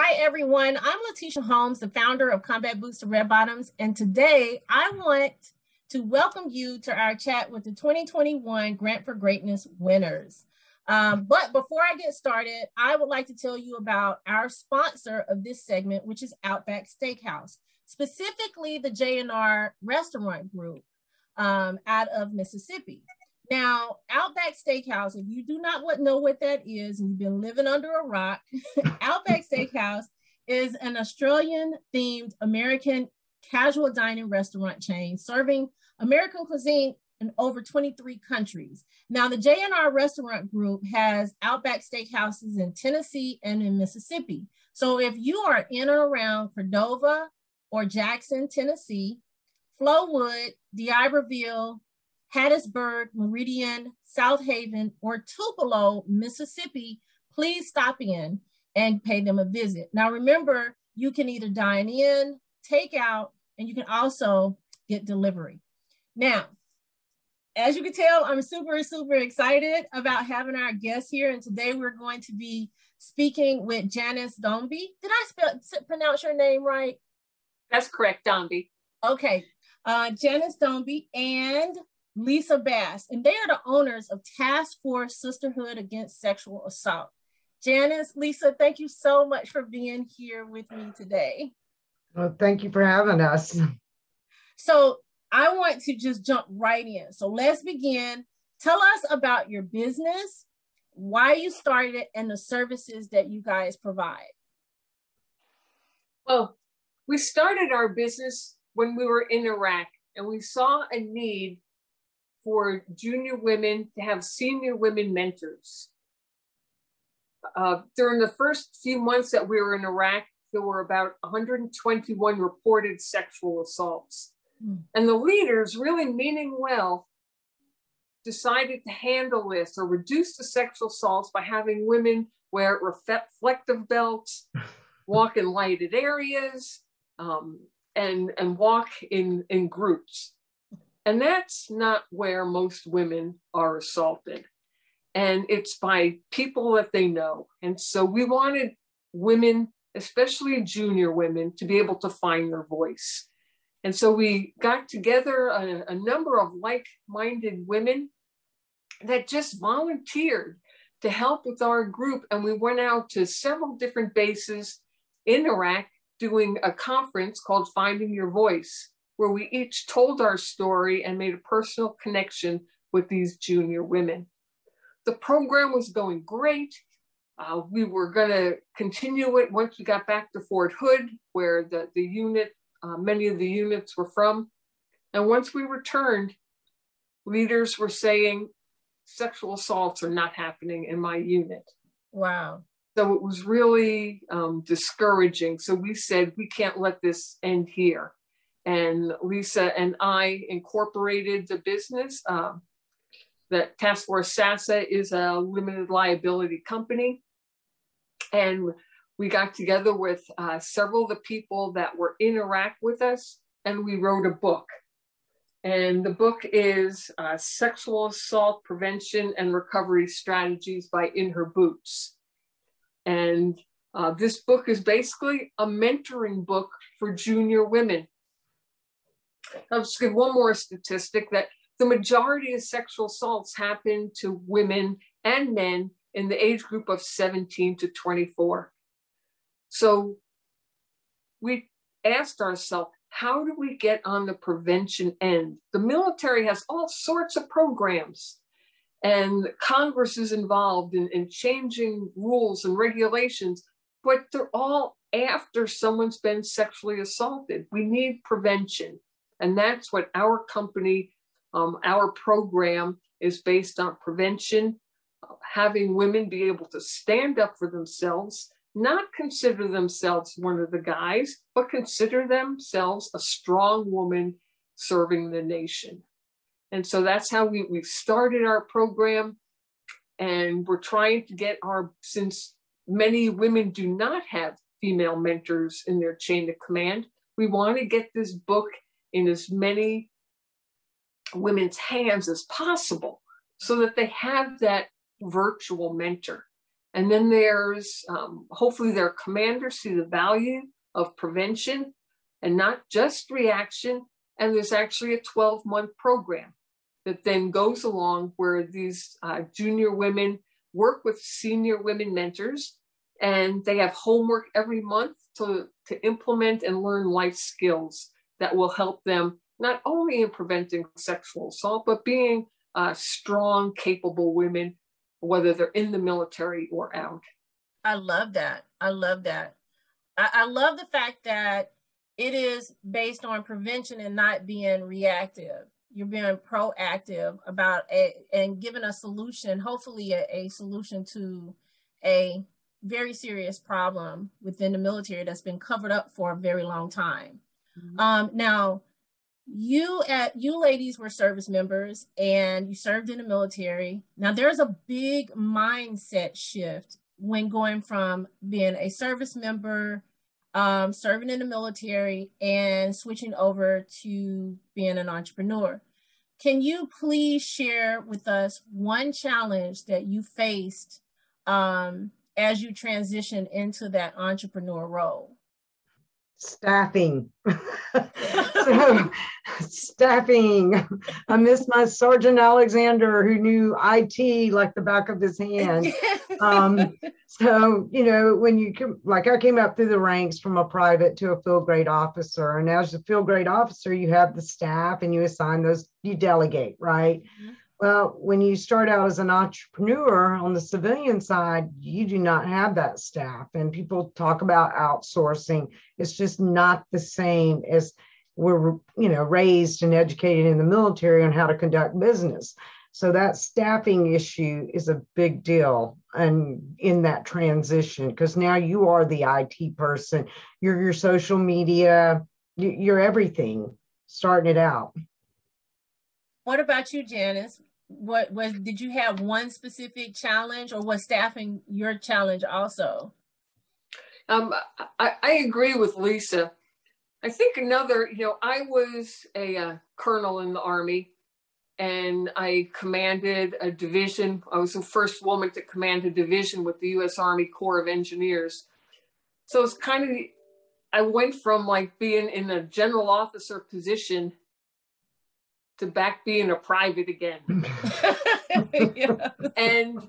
Hi, everyone. I'm Letitia Holmes, the founder of Combat Boots to Red Bottoms. And today I want to welcome you to our chat with the 2021 Grant for Greatness winners. But before I get started, I would like to tell you about our sponsor of this segment, which is Outback Steakhouse, specifically the J&R Restaurant Group out of Mississippi. Now, Outback Steakhouse, if you do not know what that is, and you've been living under a rock, Outback Steakhouse is an Australian-themed American casual dining restaurant chain serving American cuisine in over 23 countries. Now, the J&R Restaurant Group has Outback Steakhouses in Tennessee and in Mississippi. So if you are in or around Cordova or Jackson, Tennessee, Flowood, D'Iberville, Hattiesburg, Meridian, South Haven, or Tupelo, Mississippi, please stop in and pay them a visit. Now, remember, you can either dine in, take out, and you can also get delivery. Now, as you can tell, I'm super, super excited about having our guests here. And today we're going to be speaking with Janice Dombey. Did I pronounce your name right? That's correct, Dombey. Okay. Janice Dombey and Lisa Bass, and they are the owners of Task Force Sisterhood Against Sexual Assault. Janice, Lisa, thank you so much for being here with me today. Well, thank you for having us. So I want to just jump right in. So let's begin. Tell us about your business, why you started it, and the services that you guys provide. Well, we started our business when we were in Iraq, and we saw a need for junior women to have senior women mentors. During the first few months that we were in Iraq, there were about 121 reported sexual assaults. And the leaders, really meaning well, decided to handle this or reduce the sexual assaults by having women wear reflective belts, walk in lighted areas, and walk in groups. And that's not where most women are assaulted. And it's by people that they know. And so we wanted women, especially junior women, to be able to find their voice. And so we got together a number of like-minded women that just volunteered to help with our group. And we went out to several different bases in Iraq doing a conference called Finding Your Voice, where we each told our story and made a personal connection with these junior women. The program was going great. We were going to continue it once we got back to Fort Hood, where the unit, many of the units were from. And once we returned, leaders were saying, sexual assaults are not happening in my unit. Wow. So it was really discouraging. So we said, we can't let this end here. And Lisa and I incorporated the business. That Task Force TF-SASA is a limited liability company. And we got together with several of the people that were in Iraq with us, and we wrote a book. And the book is Sexual Assault Prevention and Recovery Strategies by In Her Boots. And this book is basically a mentoring book for junior women. I'll just give one more statistic that the majority of sexual assaults happen to women and men in the age group of 17 to 24. So we asked ourselves, how do we get on the prevention end? The military has all sorts of programs, and Congress is involved in changing rules and regulations, but they're all after someone's been sexually assaulted. We need prevention. And that's what our company, our program is based on: prevention, having women be able to stand up for themselves, not consider themselves one of the guys, but consider themselves a strong woman serving the nation. And so that's how we started our program. And we're trying to get since many women do not have female mentors in their chain of command, we want to get this book in as many women's hands as possible so that they have that virtual mentor. And then there's, hopefully their commanders see the value of prevention and not just reaction. And there's actually a 12-month program that then goes along where these junior women work with senior women mentors, and they have homework every month to implement and learn life skills that will help them not only in preventing sexual assault, but being strong, capable women, whether they're in the military or out. I love that. I love that. I love the fact that it is based on prevention and not being reactive. You're being proactive about and giving a solution, hopefully a solution to a very serious problem within the military that's been covered up for a very long time. Mm-hmm. Now, you ladies were service members and you served in the military. Now, there's a big mindset shift when going from being a service member, serving in the military, and switching over to being an entrepreneur. Can you please share with us one challenge that you faced as you transitioned into that entrepreneur role? Staffing. So, staffing. I miss my Sergeant Alexander, who knew IT like the back of his hand. So, when you like, I came up through the ranks from a private to a field grade officer. And as a field grade officer, you have the staff and you assign those, you delegate, right? Mm-hmm. Well, when you start out as an entrepreneur on the civilian side, you do not have that staff. And people talk about outsourcing. It's just not the same as we're, raised and educated in the military on how to conduct business. So that staffing issue is a big deal. And in that transition, because now you are the IT person, you're your social media, you're everything, starting it out. What about you, Janice? Did you have one specific challenge, or was staffing your challenge also? I agree with Lisa. I think another, I was a colonel in the Army, and I commanded a division. I was the first woman to command a division with the U.S. Army Corps of Engineers. So it's kind of, I went from like being in a general officer position to back being a private again. Yeah. And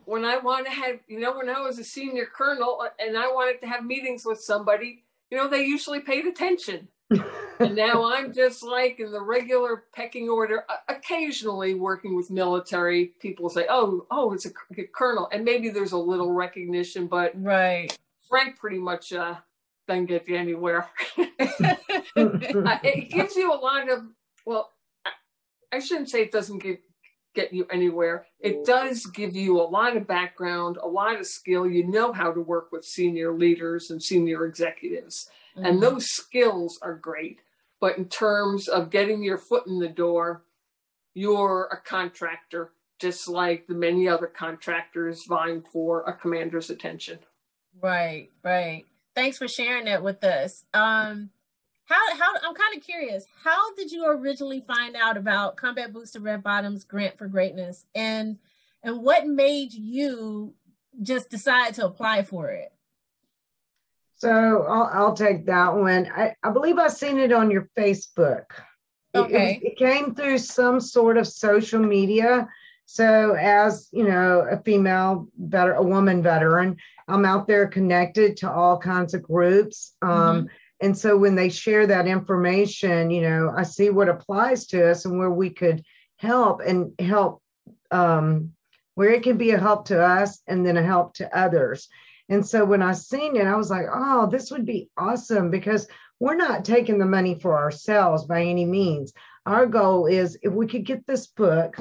when I want to have, when I was a senior colonel and I wanted to have meetings with somebody, they usually paid attention. And now I'm just like in the regular pecking order, occasionally working with military people say, oh, it's a colonel. And maybe there's a little recognition, but right. Frank pretty much doesn't get you anywhere. It gives you a lot of, I shouldn't say it doesn't get you anywhere. It does give you a lot of background, a lot of skill. You know how to work with senior leaders and senior executives. Mm-hmm. And those skills are great. But in terms of getting your foot in the door, you're a contractor, just like the many other contractors vying for a commander's attention. Right. Thanks for sharing that with us. How I'm kind of curious, how did you originally find out about Combat Booster Red Bottom's Grant for Greatness, and what made you just decide to apply for it? So I'll take that one. I believe I've seen it on your Facebook. Okay. It came through some sort of social media. So as, a female a woman veteran, I'm out there connected to all kinds of groups. Mm-hmm. And so when they share that information, I see what applies to us and where we could help where it can be a help to us and then a help to others. And so when I seen it, I was like, oh, this would be awesome, because we're not taking the money for ourselves by any means. Our goal is if we could get this book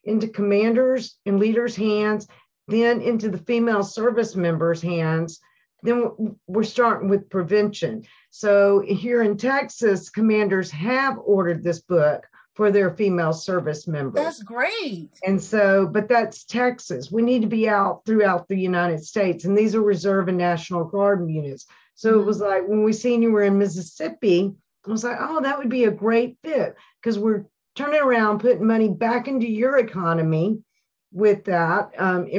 into commanders and leaders' hands, then into the female service members' hands, then we're starting with prevention. So here in Texas, commanders have ordered this book for their female service members. That's great. And so, but that's Texas. We need to be out throughout the United States. And these are Reserve and National Guard units. So It was like, when we seen you were in Mississippi, I was like, oh, that would be a great fit, because we're turning around, putting money back into your economy with that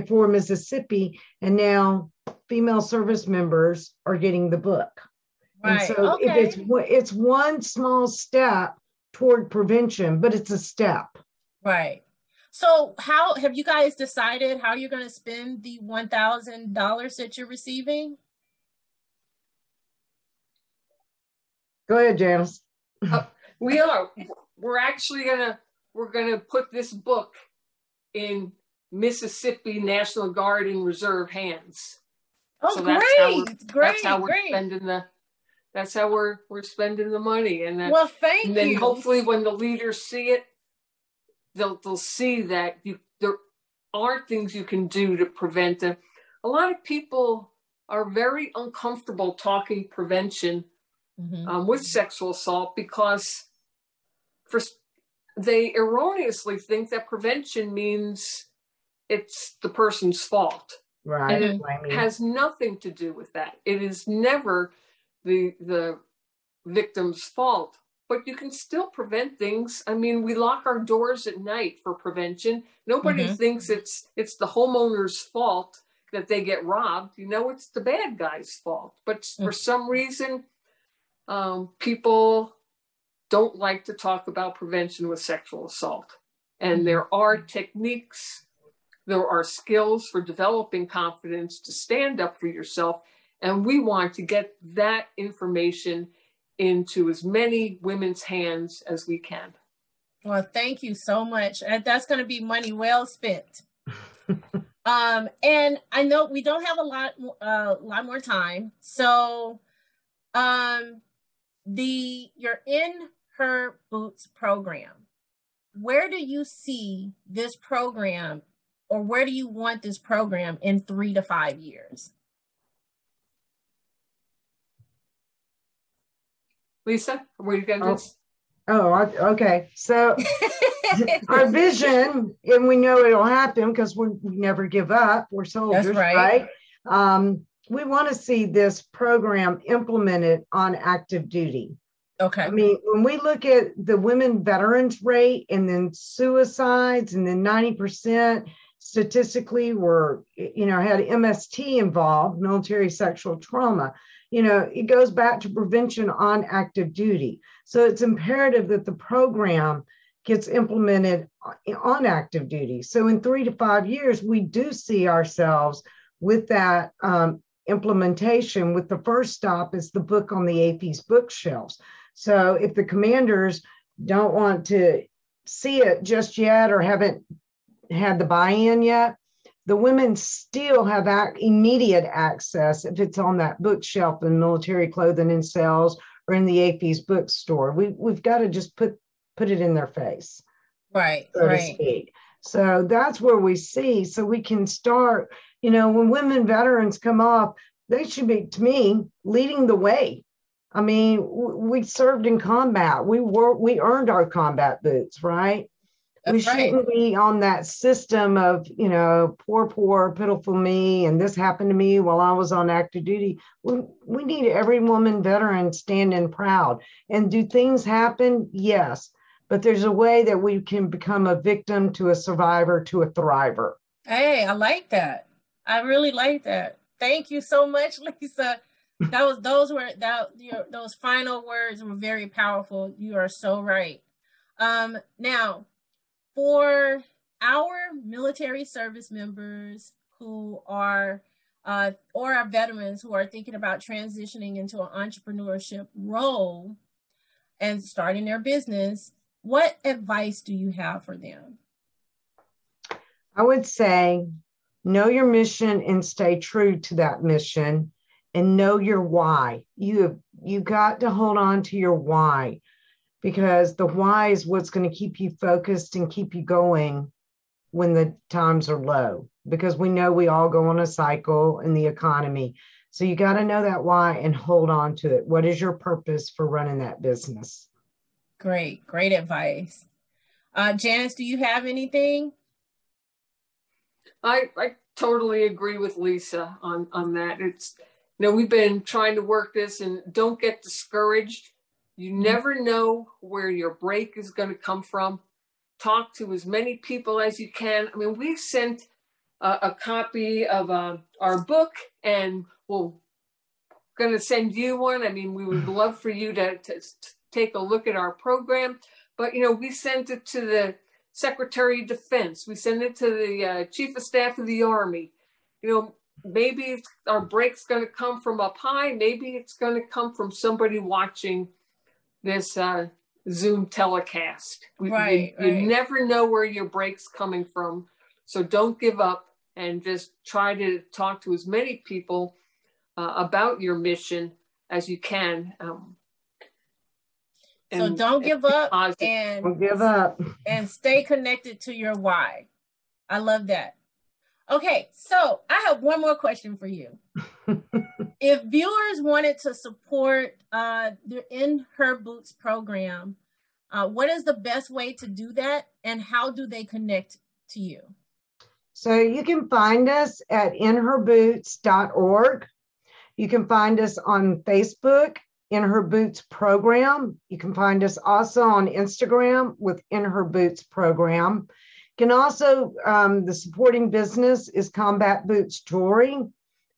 for Mississippi, and now female service members are getting the book. And Right. so Okay. it's one small step toward prevention, but it's a step. Right. So how have you guys decided how you're going to spend the $1,000 that you're receiving? Go ahead, Janice. We're actually we're gonna put this book in Mississippi National Guard and Reserve hands. Oh, so that's how we're spending the money. And well, thank you. And then hopefully when the leaders see it, they'll see that there are things you can do to prevent them. A lot of people are very uncomfortable talking prevention with sexual assault because they erroneously think that prevention means it's the person's fault. Right. And it has nothing to do with that. It is never the victim's fault, but you can still prevent things. I mean, we lock our doors at night for prevention. Nobody thinks it's the homeowner's fault that they get robbed. You know, it's the bad guy's fault. But for some reason, people don't like to talk about prevention with sexual assault. And there are techniques, there are skills for developing confidence to stand up for yourself. And we want to get that information into as many women's hands as we can. Well, thank you so much. That's going to be money well spent. And I know we don't have a lot more time. So your In Her Boots program, where do you see this program, or where do you want this program in 3 to 5 years? Lisa, were you going to just... okay. So our vision, and we know it'll happen because we never give up. We're soldiers, that's right? We want to see this program implemented on active duty. Okay. I mean, when we look at the women veterans rate and then suicides, and then 90% statistically were, had MST involved, military sexual trauma. It goes back to prevention on active duty. So it's imperative that the program gets implemented on active duty. So in 3 to 5 years, we do see ourselves with that implementation, with the first stop is the book on the AP's bookshelves. So if the commanders don't want to see it just yet or haven't had the buy-in yet, the women still have immediate access if it's on that bookshelf in military clothing and sales or in the AP's bookstore. We've got to just put it in their face, right? So to speak. So that's where we see, so we can start. When women veterans come off, they should be, to me, leading the way. I mean, we served in combat. We earned our combat boots, right? That's we shouldn't be on that system of, poor, pitiful me, and this happened to me while I was on active duty. We need every woman veteran standing proud. And do things happen? Yes. But there's a way that we can become a victim to a survivor to a thriver. Hey, I like that. I really like that. Thank you so much, Lisa. Those final words were very powerful. You are so right. Now, for our military service members who are, or our veterans who are thinking about transitioning into an entrepreneurship role and starting their business, what advice do you have for them? I would say, know your mission and stay true to that mission, and know your why. You got to hold on to your why, because the why is what's going to keep you focused and keep you going when the times are low, because we know we all go on a cycle in the economy. So you got to know that why and hold on to it. What is your purpose for running that business? Great advice. Janice, do you have anything? I totally agree with Lisa on that. It's, we've been trying to work this, and don't get discouraged. You never know where your break is going to come from. talk to as many people as you can. I mean, we sent a copy of our book, and we're going to send you one. I mean, we would love for you to take a look at our program. But, you know, we sent it to the Secretary of Defense. We send it to the Chief of Staff of the Army. You know, maybe our break's going to come from up high. Maybe it's going to come from somebody watching this Zoom telecast. You never know where your break's coming from. So don't give up and just try to talk to as many people about your mission as you can. So don't give up and stay connected to your why. I love that. Okay, so I have one more question for you. If viewers wanted to support the In Her Boots program, what is the best way to do that, and how do they connect to you? So you can find us at inherboots.org. You can find us on Facebook, In Her Boots Program. You can find us also on Instagram with In Her Boots Program. You can also, the supporting business is Combat Boots Jewelry,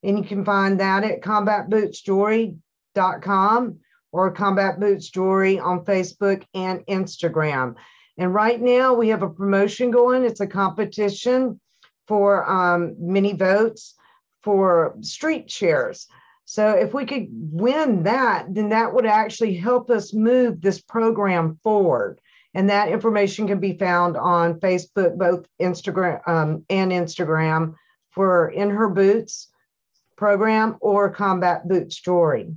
and you can find that at combatbootsjewelry.com or Combat Boots Jewelry on Facebook and Instagram. And right now we have a promotion going. It's a competition for mini votes for street chairs. So if we could win that, then that would actually help us move this program forward. And that information can be found on Facebook, both Instagram and Instagram for In Her Boots program or Combat Boots Jewelry.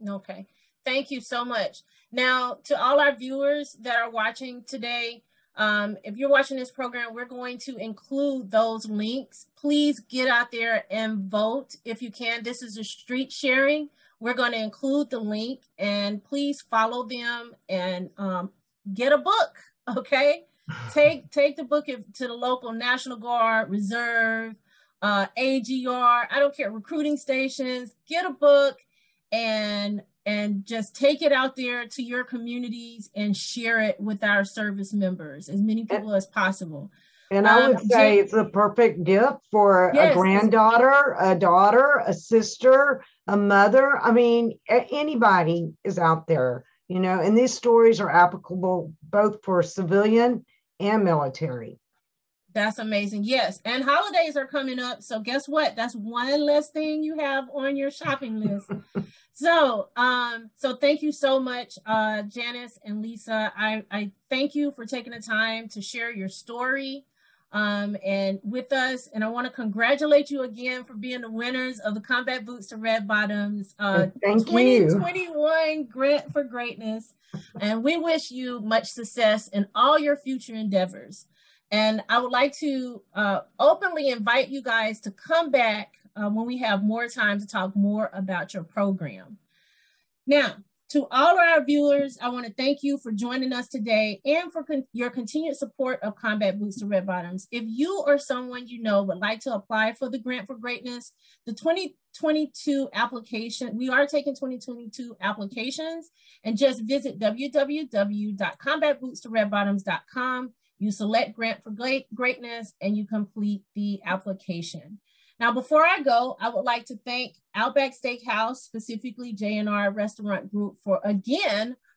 Okay, thank you so much. Now, to all our viewers that are watching today, if you're watching this program, we're going to include those links. Please get out there and vote if you can. This is a street sharing. We're going to include the link, and please follow them and get a book. Okay, take the book to the local National Guard, Reserve, AGR. I don't care, recruiting stations. Get a book and just take it out there to your communities and share it with our service members, as many people as possible. And I would say it's a perfect gift for a granddaughter, a daughter, a sister, a mother. I mean, anybody is out there, you know, and these stories are applicable both for civilian and military. That's amazing. Yes. And holidays are coming up. So guess what? That's one less thing you have on your shopping list. So thank you so much, Janice and Lisa. I thank you for taking the time to share your story and with us. And I want to congratulate you again for being the winners of the Combat Boots to Red Bottoms 2021 Grant for Greatness. And we wish you much success in all your future endeavors. And I would like to openly invite you guys to come back when we have more time to talk more about your program. Now, to all our viewers, I want to thank you for joining us today and for your continued support of Combat Boots to Red Bottoms. If you or someone you know would like to apply for the Grant for Greatness, the 2022 application, we are taking 2022 applications, and just visit www.combatbootstoredbottoms.com. You select Grant for Greatness and you complete the application. Now, before I go, I would like to thank Outback Steakhouse, specifically J&R Restaurant Group for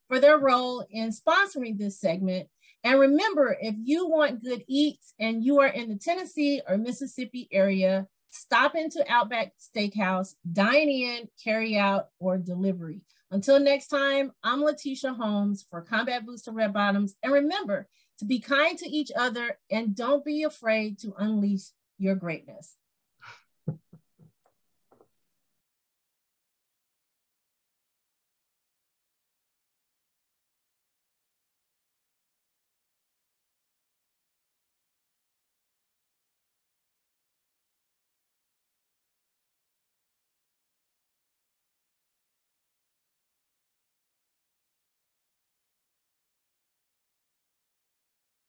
their role in sponsoring this segment. And remember, if you want good eats and you are in the Tennessee or Mississippi area, stop into Outback Steakhouse, dine in, carry out, or delivery. Until next time, I'm Letitia Holmes for Combat Boots to Red Bottoms. And remember to be kind to each other and don't be afraid to unleash your greatness.